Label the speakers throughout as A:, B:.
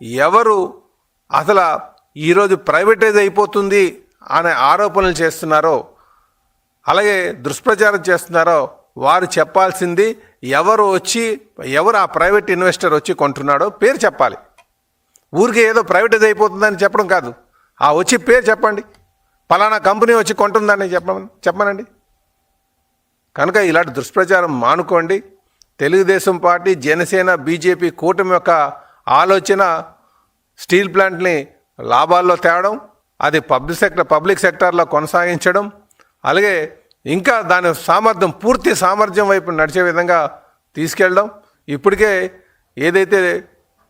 A: ఎవరు అసలు ఈరోజు ప్రైవేటైజ్ అయిపోతుంది అనే ఆరోపణలు చేస్తున్నారో, అలాగే దుష్ప్రచారం చేస్తున్నారో వారు చెప్పాల్సింది ఎవరు ఆ ప్రైవేట్ ఇన్వెస్టర్ వచ్చి కొంటున్నాడో పేరు చెప్పాలి. ఊరికి ఏదో ప్రైవేటైజ్ అయిపోతుందని చెప్పడం కాదు, ఆ వచ్చి పేరు చెప్పండి. పలానా కంపెనీ వచ్చి కొంటుందని చెప్పమనండి. కనుక ఇలాంటి దుష్ప్రచారం మానుకోండి. తెలుగుదేశం పార్టీ, జనసేన, బీజేపీ కూటమి యొక్క ఆలోచన స్టీల్ ప్లాంట్ని లాభాల్లో తేవడం, అది పబ్లిక్ సెక్టార్లో కొనసాగించడం, అలాగే ఇంకా దాని పూర్తి సామర్థ్యం వైపు నడిచే విధంగా తీసుకెళ్ళడం. ఇప్పటికే ఏదైతే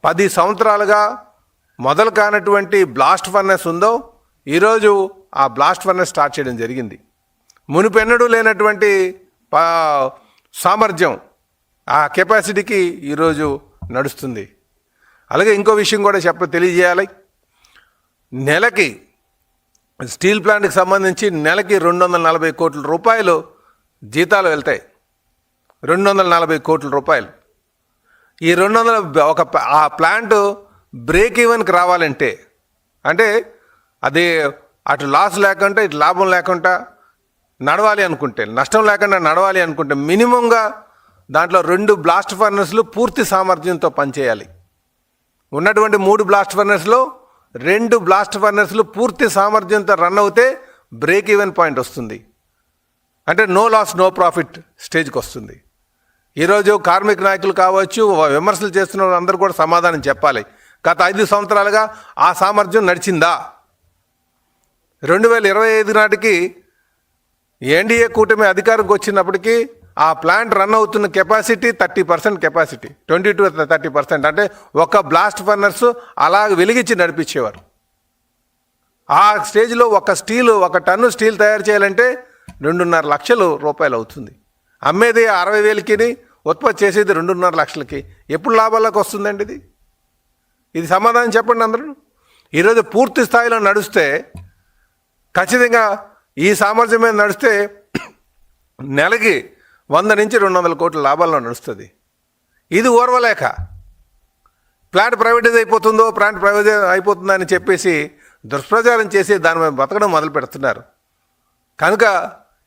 A: 10 సంవత్సరాలుగా మొదలు కానటువంటి బ్లాస్ట్ ఫర్నెస్ ఉందో ఈరోజు ఆ బ్లాస్ట్ ఫర్నెస్ స్టార్ట్ చేయడం జరిగింది. మునుపెన్నడూ లేనటువంటి సామర్థ్యం, ఆ కెపాసిటీకి ఈరోజు నడుస్తుంది. అలాగే ఇంకో విషయం కూడా తెలియజేయాలి. నెలకి స్టీల్ ప్లాంట్కి సంబంధించి నెలకి 240 కోట్ల రూపాయలు జీతాలు వెళ్తాయి. 240 కోట్ల రూపాయలు. ఈ 200 ఆ ప్లాంట్ బ్రేక్ ఈవెన్కి రావాలంటే, అంటే అది అటు లాస్ లేకుండా ఇటు లాభం లేకుండా నడవాలి అనుకుంటే, నష్టం లేకుండా నడవాలి అనుకుంటే మినిమంగా దాంట్లో 2 బ్లాస్ట్ ఫర్నెస్లు పూర్తి సామర్థ్యంతో పనిచేయాలి. ఉన్నటువంటి 3 బ్లాస్ట్ ఫర్నెస్లో 2 బ్లాస్ట్ ఫర్నెస్లు పూర్తి సామర్థ్యంతో రన్ అవుతే బ్రేక్ ఈవెన్ పాయింట్ వస్తుంది. అంటే నో లాస్ నో ప్రాఫిట్ స్టేజ్కి వస్తుంది. ఈరోజు కార్మిక నాయకులు కావచ్చు, విమర్శలు చేస్తున్న అందరూ కూడా సమాధానం చెప్పాలి. గత 5 సంవత్సరాలుగా ఆ సామర్థ్యం నడిచిందా? 2025 నాటికి ఎన్డీఏ కూటమి అధికారంకి వచ్చినప్పటికీ ఆ ప్లాంట్ రన్ అవుతున్న కెపాసిటీ 30% కెపాసిటీ, 20 to 30%. అంటే ఒక బ్లాస్ట్ ఫర్నర్స్ అలా వెలిగించి నడిపించేవారు. ఆ స్టేజ్లో ఒక టన్ను స్టీల్ తయారు చేయాలంటే 2.5 లక్షల రూపాయలు అవుతుంది. అమ్మేది 60,000కి, ఉత్పత్తి చేసేది 2.5 లక్షలకి. ఎప్పుడు లాభాలకు వస్తుందండి ఇది సమాధానం చెప్పండి అందరూ. ఈరోజు పూర్తి స్థాయిలో నడిస్తే, ఖచ్చితంగా ఈ సామర్థ్యం మీద నడిస్తే నెలకి 100 నుంచి 200 కోట్ల లాభాల్లో నడుస్తుంది. ఇది ఓర్వలేక ప్లాంట్ ప్రైవేటైజ్ అయిపోతుందని చెప్పేసి దుష్ప్రచారం చేసి దాని మీద బతకడం మొదలు పెడుతున్నారు. కనుక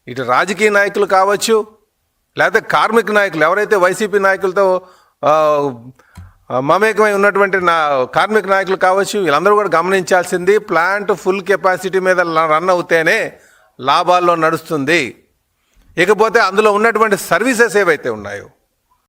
A: ఇటు రాజకీయ నాయకులు కావచ్చు, లేకపోతే కార్మిక నాయకులు, ఎవరైతే వైసీపీ నాయకులతో మమేకమై ఉన్నటువంటి కార్మిక నాయకులు కావచ్చు, వీళ్ళందరూ కూడా గమనించాల్సింది ప్లాంట్ ఫుల్ కెపాసిటీ మీద రన్ అవుతేనే లాభాల్లో నడుస్తుంది. ఇకపోతే అందులో ఉన్నటువంటి సర్వీసెస్ ఏవైతే ఉన్నాయో